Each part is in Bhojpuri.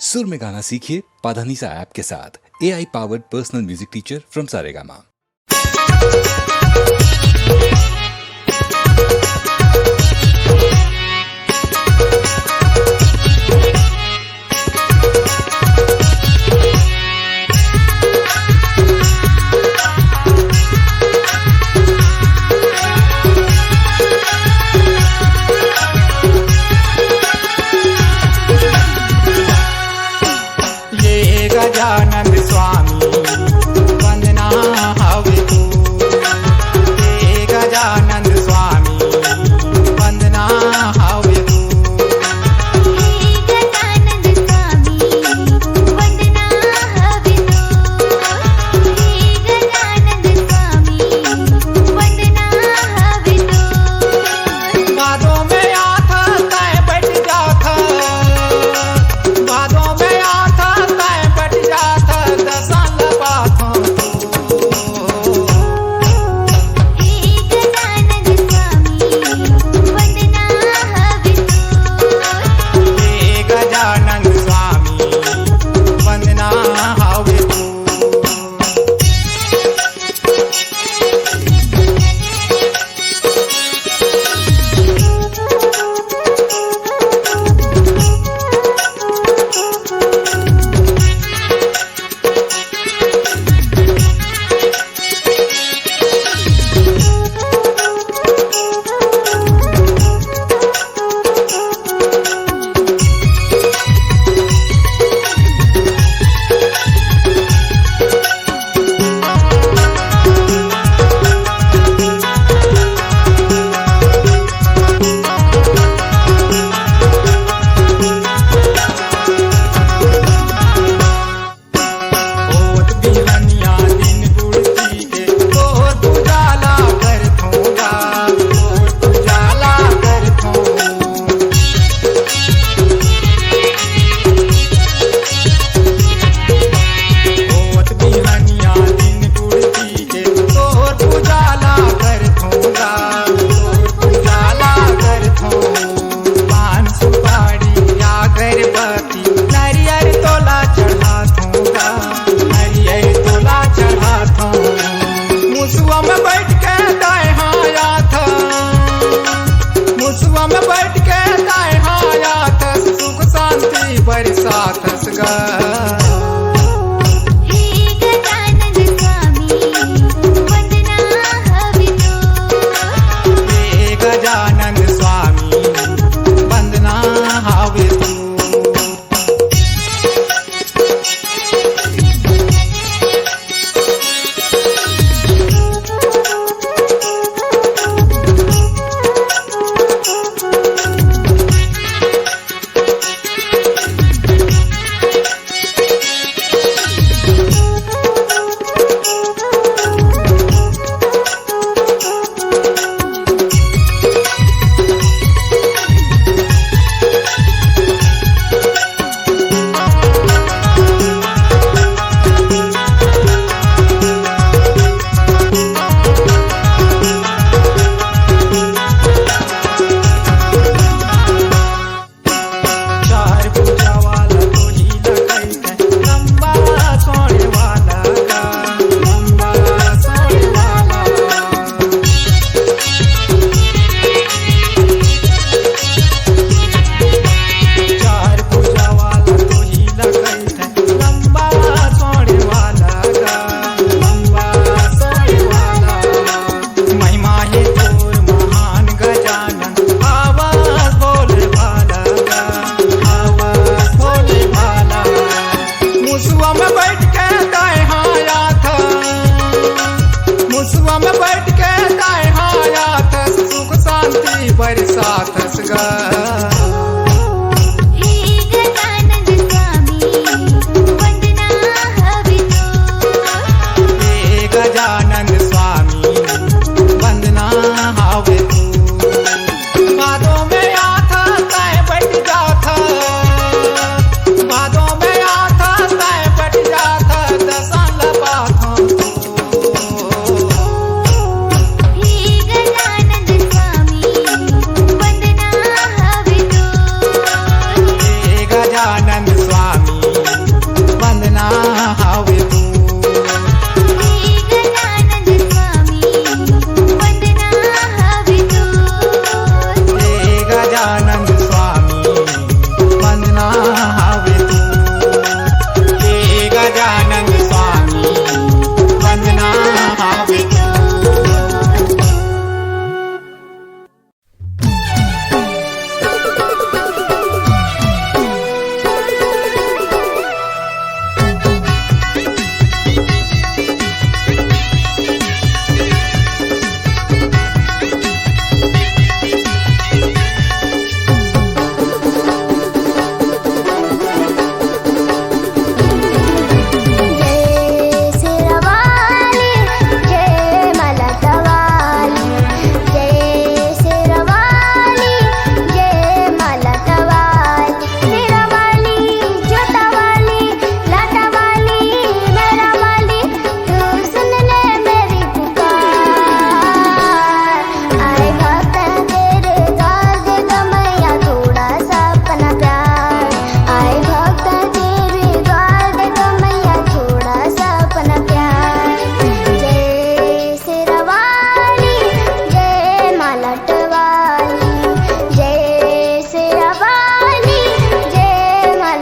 सुर में गाना सीखिए पाधानीसा ऐप के साथ। AI powered personal music teacher from Saregama. Gajanand स्वामी वंदना हवे तू, हे गजानंद स्वामी वंदना हवे तू, हे गजानंद स्वामी वंदना हवे तू, हे गजानंद स्वामी वंदना हवे तू। बादों में आता तय बैठ जाता, बादों में आता तय बैठ जाता दसन बातों हे गजानंद स्वामी वंदना हवे तू, हे गजानंद स्वामी वंदना हवे तू। ओत बिहनिया दिन गुड़ती के तोर पुजाला कर थोगा, तोर पुजाला कर थो। ओत बिहनिया दिन गुड़ती के तोर पुजाला कर थोगा, तोर पुजाला कर थो। पान सुपारी या अगरबत्ती नारियल तोला चढ़ा थोगा, नारियल तोला चढ़ा थो। मुसुआ में बैठ के दाएं हाया था, मुसुआ में बैठ के दाएं हाया था, सुख शांति बरसात गा। हे गजानंद स्वामी वंदना हवे तू, हे गजानंद स्वामी वंदना हवे तू।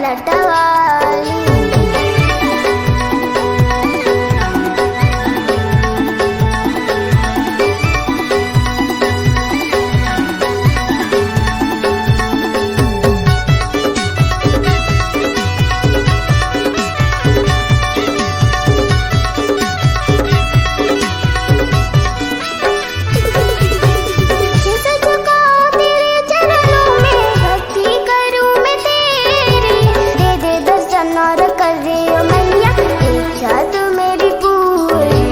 मलटवाली। शीश झुकाऊं तेरे चरणों में, भक्ति करूं मैं तेरी। दे दे दर्शन और कर दे ओ मैया, इच्छा तू मेरी पूरी।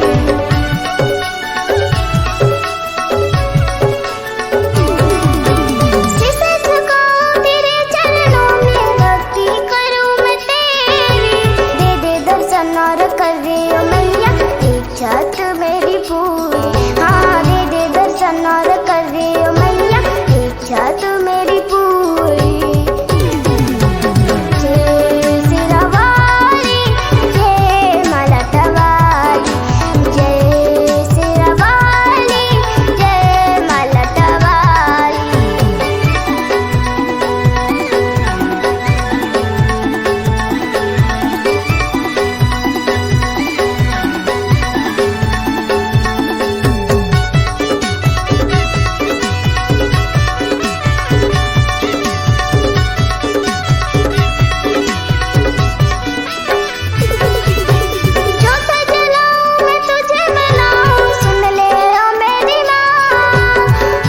शीश झुकाऊं तेरे चरणों में, भक्ति करूं मैं तेरी। दे दे दर्शन और कर दे ओ मैया, इच्छा तू मेरी पूरी। हाँ, दे दे दर्शन और कर दे ओ मैया, इच्छा तू मेरी पूरी। जय सिरावाली, जय मलटवाली, जय सिरावाली, जय मलटवाली। जोत जलाऊं मैं तुझे मनाऊं, सुन ले ओ मेरी माँ।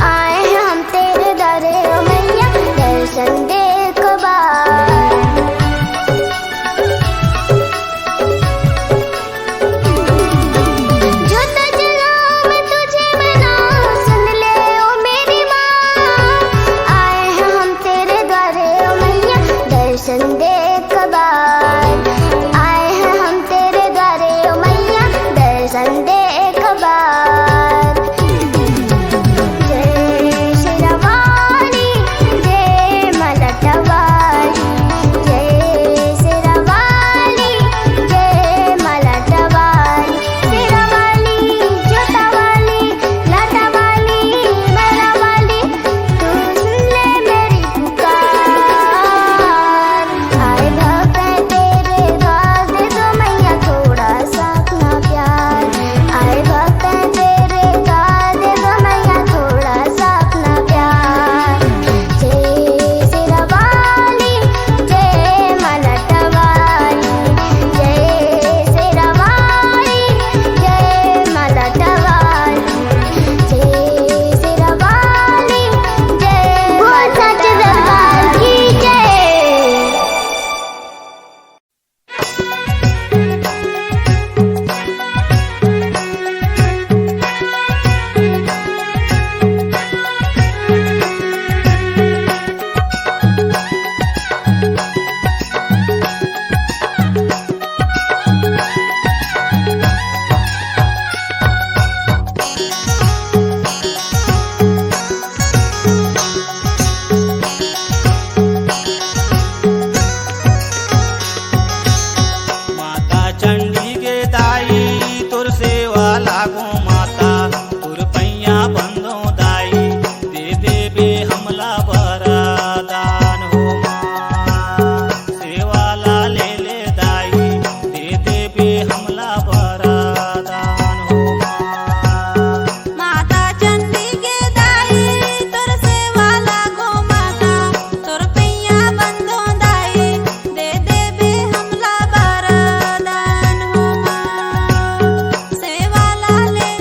आए हैं हम तेरे दरे ओ मैया, दर्शन दे एक बार। जोत जलाऊं मैं तुझे मनाऊं, सुन ले ओ मेरी माँ। आए हैं हम तेरे द्वारे ओ मैया, दर्शन दे एक बार। आए हैं हम तेरे द्वारे ओ मैया, दर्शन दे एक बार। जय शेरावाली, जय मलटवाली, जय शेरावाली, जय मलटवाली। शेरावाली, जोतावाली, लाटावाली, मेरावाली, तू सुन ले मेरी पुकार। आए भक्त हैं तेरे द्वार, दे दो मैया थोड़ा सा अपना प्यार। आए भक्त हैं तेरे द्वार, दे दो मैया थोड़ा सा अपना प्यार। जय शेरावाली, जय मलटवाली, जय शेरावाली, जय मलटवाली, जय शेरावाली, जय सच दरबार की जय। माता चंडी के दाई तुर सेवा लागो माता, तुर पैया बंदो दाई। दे देवे हमला बरदान हो माँ, सेवाला ले ले दाई। दे देवे हमला बरदान हो माँ। माता चंडी के दाई तुर सेवा लागो माता, तुर पैया बंदो दाई। दे देवे हमला बरदान हो माँ, सेवाला ले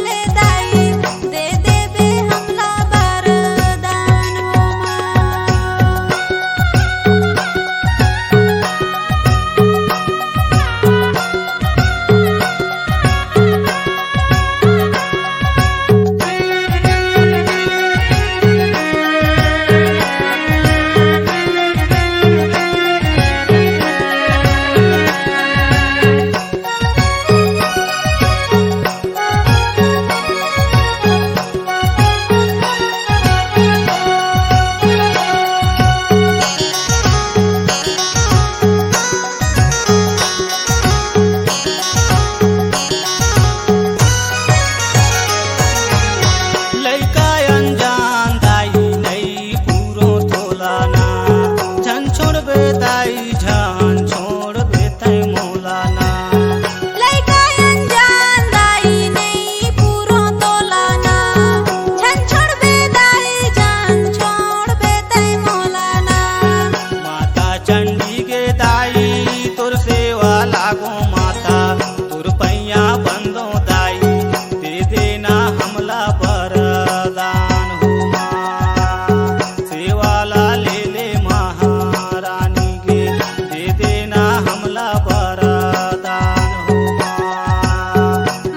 हमला बरदान हो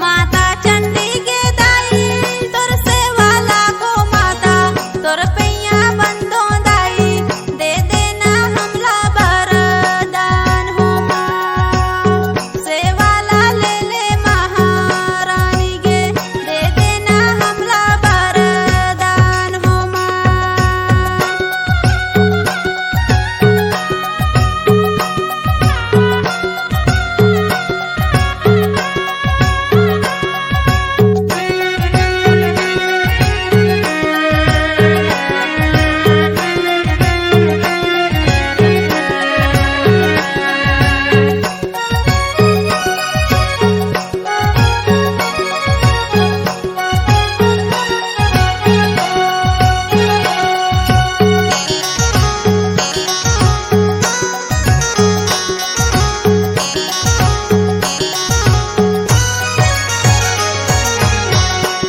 माता चंडी के दाई तोर सेवा लागो माता तोर पैया बंदो दाई दे देना हमला बरदान हो सेवा ला ले महारानी के दे देना हमला बरदान हो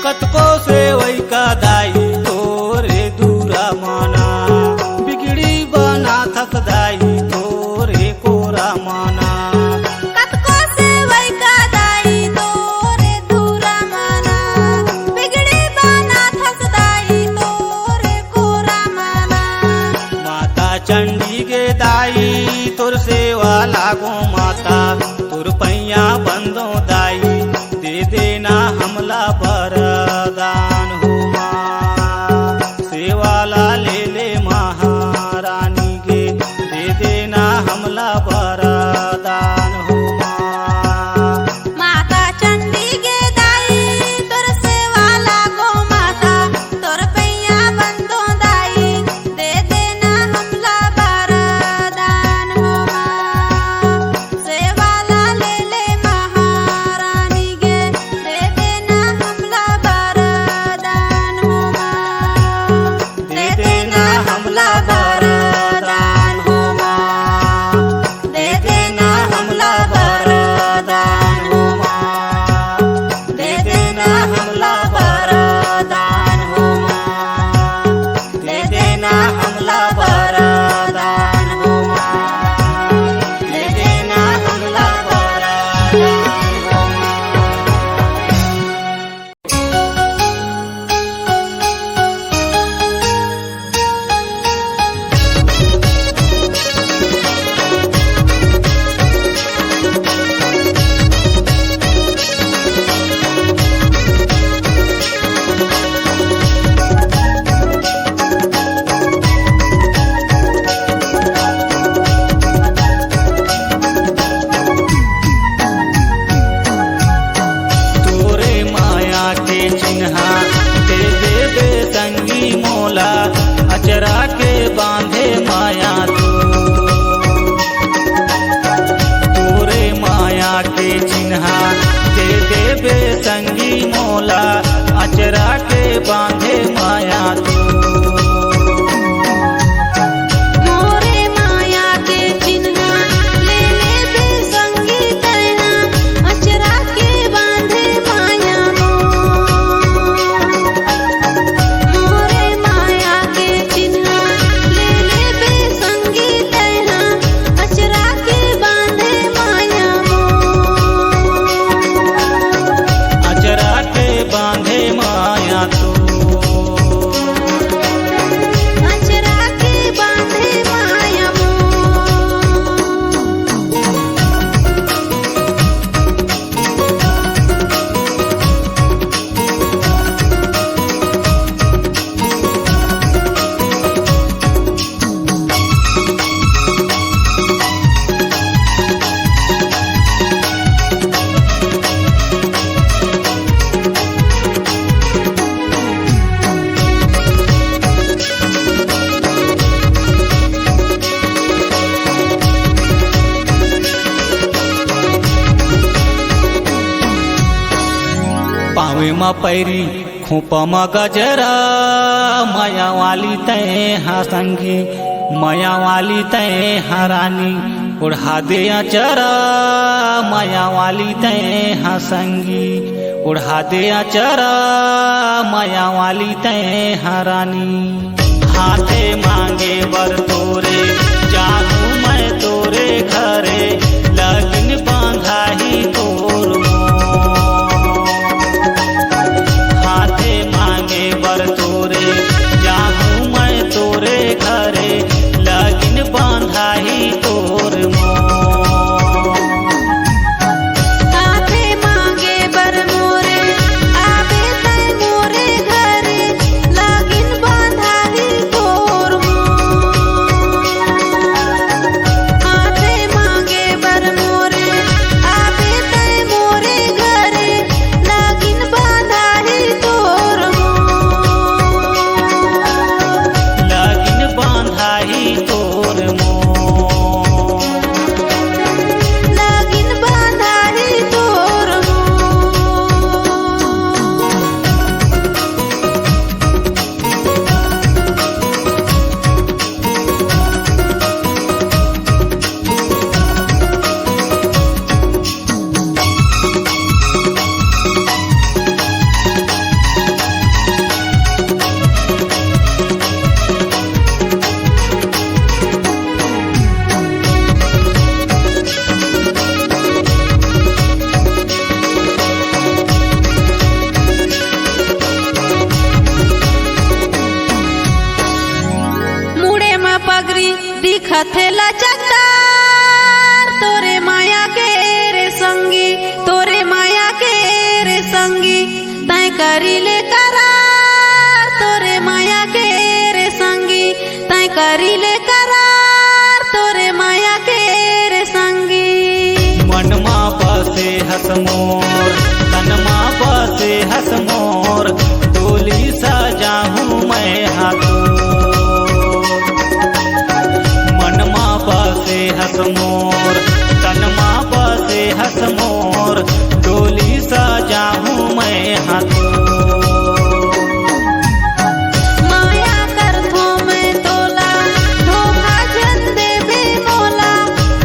कतको से वही का दाई तोरे दूरा माना बिगड़ी बना थक दाई तोरे कोरा माना कतको से वही का दाई तोरे दूरा माना बिगड़ी बना थक दाई तोरे कोरा माना माता चंडी के दाई तोर सेवा लागो माता तोर पैया बंदो दाई दे देना हमला बरदान हो सेवा ला ले महारानी के दे देना हमला बरदान हो माता चंडी के दाई तोर सेवा लागो माता तोर पैया बंदो दाई दे देना हमला बरदान हो सेवा ला ले महारानी के दे देना हमला बरदान हो दे देना हमला बरदान हो दे देना हमला बरदान हो दे देना हमला बरदान हो दे देना हमला बरदान हो दे देना हमला बरदान हो तोरे माया के चिन्हा दे देवे संगी मोला अचरा के बांधे माया तोरे माया के चिन्हा दे देवे संगी मोला अचरा के बांधे माया मोरे माया के चिन्हा ले बे संगी तैना अचरा के बांधे माया मोरे माया के चिन्हा ले बे संगी तैना अचरा के बांधे माया अचरा के बांधे माया अचरा के बांधे माया पावे मा पैरी खोपा मा गजरा माया वाली तय हा संगी माया वाली तय हा रानी उड़ा दे अचरा माया वाली तय हा संगी उड़ा दे अचरा माया वाली तय हा रानी हाथे मांगे बर तोरे जाहू मैं तोरे घरे हथेला चक्कर तोरे माया के रे संगी, तोरे माया के रे संगी तय करी ले करार, तोरे माया के रे संगी तय करी ले करार, तोरे माया के रे संगी। मनमा बसे हस मोर, तनमा बसे हस मोर, डोली सजाहूँ मैं हाथों। मनमा बसे हस मोर, तनमा बसे हस मोर, डोली सजाहूँ मैं हाथों। माया करथो मैं तोला, धोखा जन देबे मोला,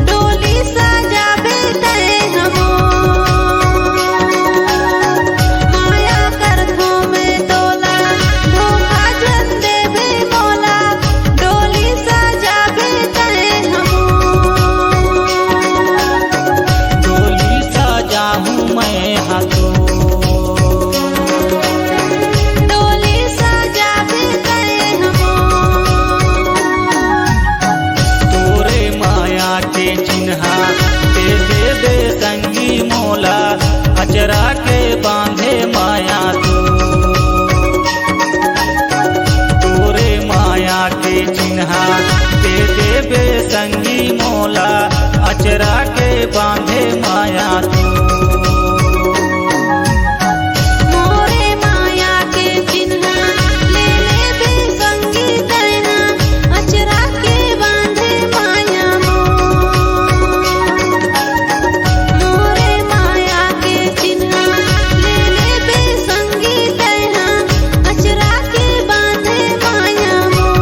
डोली सजाबे तय हमो। माया करथो मैं तोला, धोखा जन देबे मोला, डोली सजाबे तय हमो। डोली सजाहूँ मैं हाथों। डोली सजाबे तय हमो। तोरे माया के चिन्हा दे देबे संगी मोला, अचरा के बांधे माया तू। तोरे माया के चिन्हा दे देबे संगी मोला, अचरा के बांधे माया तू। मोरे माया के चिन्हा ले लेबे संगी तैहा, अचरा के बांधे माया मोर। मोरे माया के चिन्हा ले लेबे संगी तैहा, अचरा के बांधे माया मोर।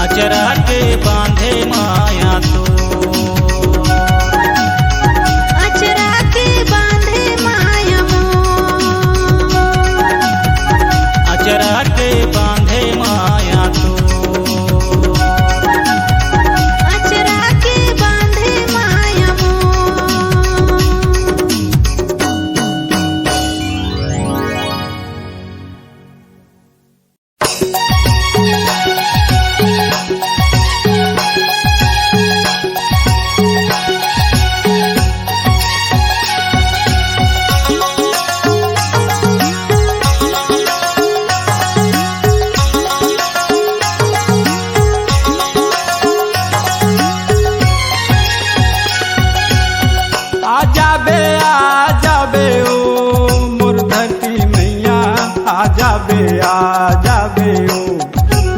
अचरा के बांधे माया तू। अचरा के बांधे माया मोर। अचरा के बांधे माया तू। अचरा के बांधे माया मोर। आ जाबे ओ मोर धरती मैया, आ जाबे ओ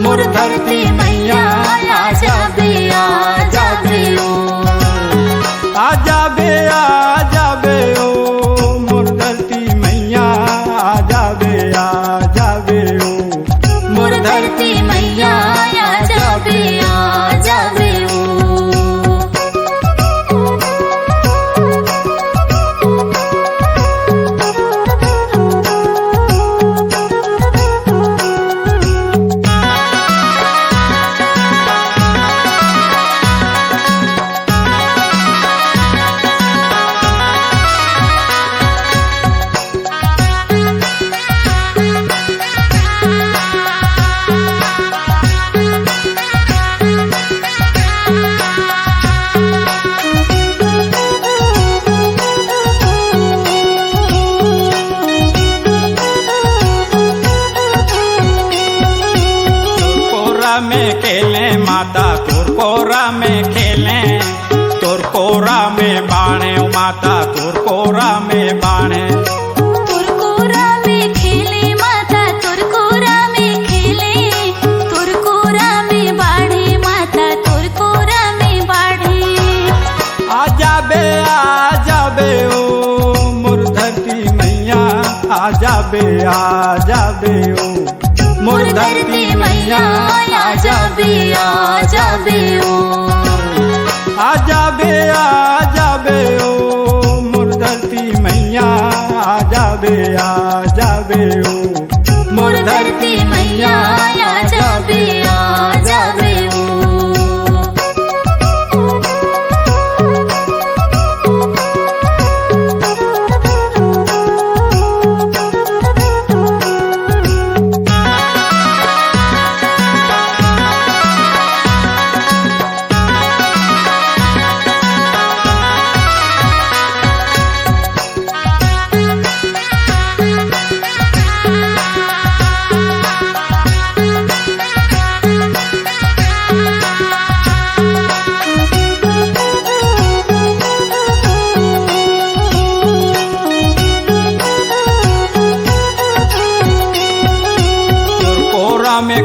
मोर धरती मैया, आ जाबे ओ। आ जाबे ओ मोर धरती मैया, आ जाबे ओ मोर धरती मैया, आ जाबे ओ। में खेले माता तोर कोरा में खेले, तोर कोरा में बाणे ओ माता तोर कोरा में बाणे। तोर कोरा में खेले माता, तोर कोरा में खेले, तोर कोरा में बाढ़े माता, तोर कोरा में बाढ़े। आ जाबे ओ मोर धरती मैया, आ जाबे ओ मोर धरती मैया, आ जाबे ओ। आ जाबे ओ मोर धरती मैया, आ जाबे ओ मोर धरती मैया, आ जाबे ओ।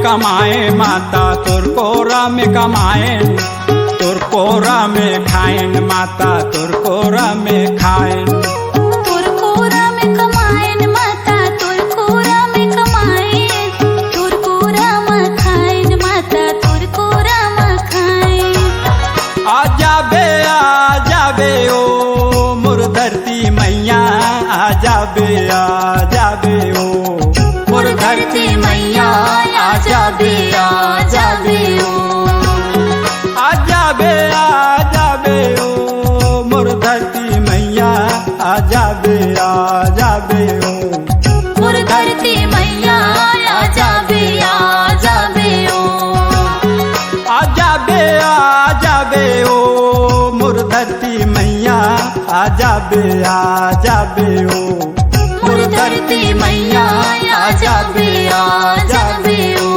कमाए माता तोर कोरा में कमाए तोर कोरा में खाएन माता तोर कोरा में खाएन तोर कोरा में कमाएन माता तोर कोरा में कमाएन तोर कोरा में खाएन माता तोर कोरा में खाएन आ जाबे ओ मोर धरती मैया आ जाबे ओ मोर धरती मैया आ जाबे ओ आ जाबे ओ मोर धरती मैया आ जाबे ओ मोर धरती मैया आ जाबे ओ आ जाबे ओ मोर धरती मैया आ जाबे ओ मोर धरती मैया आ जाबे ओ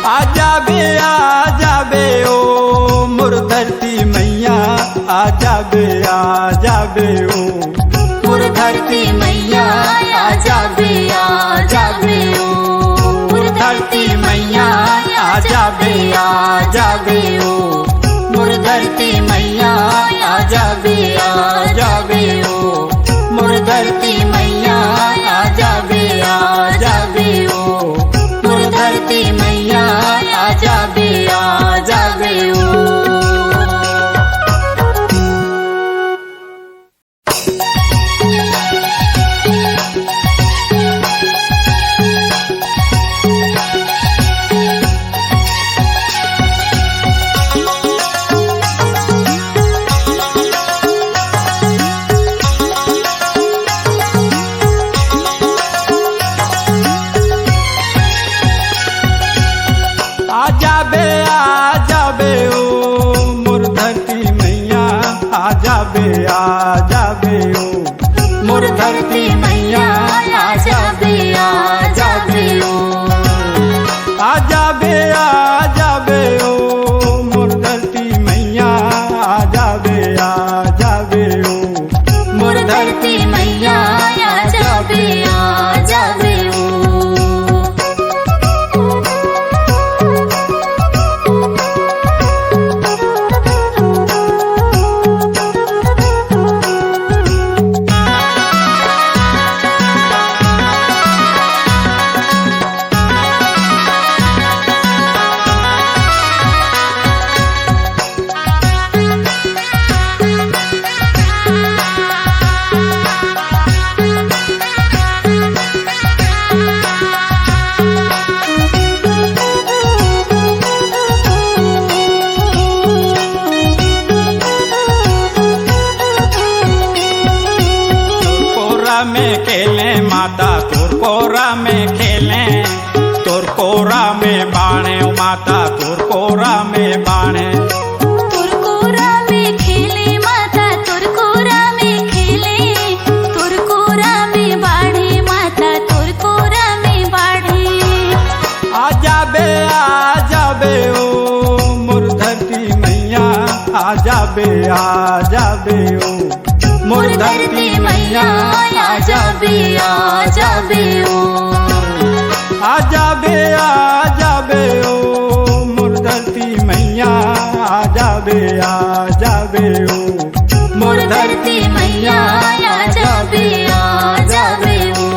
आ जाबे ओ मोर धरती मैया आ जाबे ओ मोर धरती मैया आ जाबे ओ मोर धरती मैया आ जाबे ओ मोर धरती मैया आ जाबे ओ मोर धरती मैया आ जाबे ओ मोर धरती मैया आ जाबे ओ आ जाबे ओ मोर धरती मैया आ जाबे ओ मोर धरती मैया आ जाबे ओ आ जाबे ओ मोर धरती मैया आ जाबे ओ मोर धरती मैया आ जाबे ओ में खेले माता तोर कोरा में खेले तोर कोरा में बाणे माता तोर कोरा में बाणे तोर कोरा में खेले माता तोर कोरा में खेले तोर कोरा में बाढ़े माता तोर कोरा में बाढ़े आ जाबे ओ मोर धरती मैया आ जाबे ओ मोर धरती मैया आ जाबे ओ आ जाबे ओ मोर धरती मैया आ जाबे ओ मोर धरती मैया आ जाबे ओ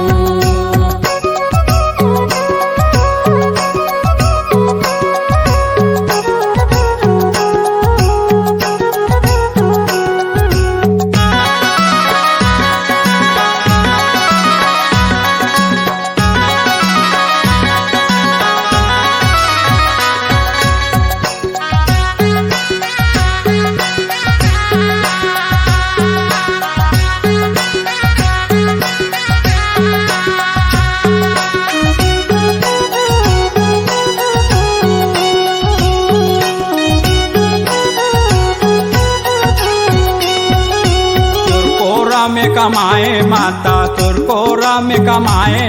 में कमाए माता तोर कोरा में कमाए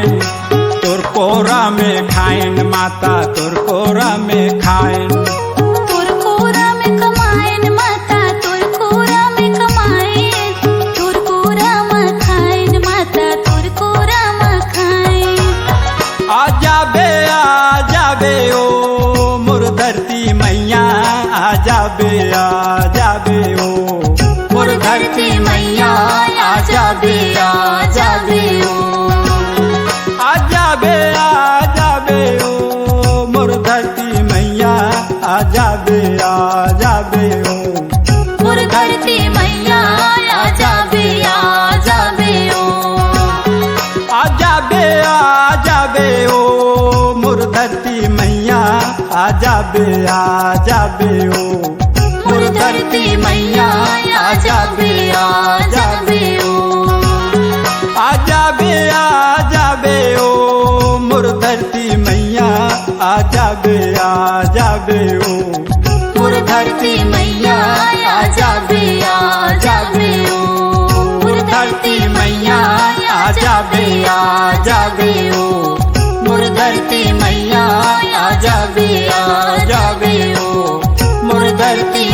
तोर कोरा में खाएन माता तोर कोरा में खाएन तोर कोरा में कमाएन माता तोर कोरा में कमाएन तोर कोरा में खाएन माता तोर कोरा में खाएन आ जाबे जाबे ओ मोर धरती मैया आ जाबे ओ आ जाबे ओ मोर धरती मैया आ जाबे ओ मोर धरती मैया आ जाबे ओ आ जाबे ओ मोर धरती मैया आ जाबे ओ मोर धरती मैया आ जाबे ओ आ जाबे ओ मोर धरती मैया आ जाबे ओ मोर धरती मैया आ जाबे ओ मोर धरती मैया आ जाबे ओ मोर धरती मैया आ जाबे ओ मोर धरती